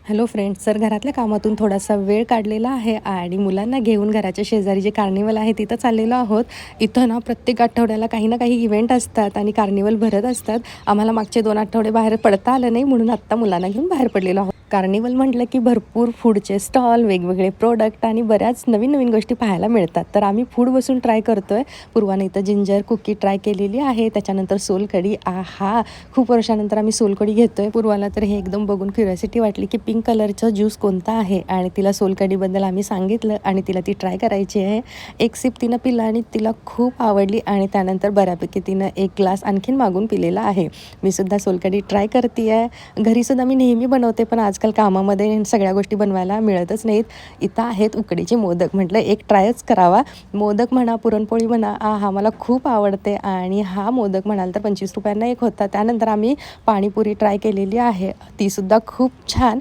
Hello friends, तर घरातल्या कामातून थोडासा वेळ काढलेला आहे आणि मुलांना घेऊन घराच्या शेजारी जे कार्निवल आहे तिथं चाललेलो आहोत. इथं ना प्रत्येक आठवड्याला काही ना काही इव्हेंट असतात आणि कार्निवल भरत असतात. आम्हाला मागचे 2 आठवडे बाहेर पडता आलं नाही, म्हणून आत्ता मुलांना घेऊन बाहेर पडलेलो आहोत. कार्निवल म्हटलं की भरपूर फूडचे स्टॉल, वेगवेगळे प्रोडक्ट आणि बऱ्याच नवीन नवीन गोष्टी पाहायला मिळतात. तर आम्ही फूड बसून ट्राय करतोय. पूर्वाने इथं जिंजर कुकी ट्राय केलेली आहे, त्याच्यानंतर सोलकढी. आहा, खूप वर्षानंतर आम्ही सोलकढी घेतोय. पूर्वाला तर हे एकदम बघून क्युरिओसिटी वाटली की पिंक कलरचा ज्यूस कोणता आहे, आणि तिला सोलकढीबद्दल आम्ही सांगितलं आणि तिला ती ट्राय करायची आहे. एक सिप तिनं पिलं आणि तिला खूप आवडली आणि त्यानंतर बऱ्यापैकी तिनं एक ग्लास आणखीन मागून पिलेला आहे. मी सुद्धा सोलकढी ट्राय करते आहे. घरीसुद्धा मी नेहमी बनवते, पण आजकाल कामामध्ये सगळ्या गोष्टी बनवायला मिळतच नाहीत. इथं आहेत उकडीचे मोदक. म्हटलं एक ट्रायच करावा. मोदक म्हणा, पुरणपोळी म्हणा, हा मला खूप आवडते आणि हा मोदक म्हणाल तर 25 रुपयांना एक होता. त्यानंतर आम्ही पाणीपुरी ट्राय केलेली आहे, तीसुद्धा खूप छान.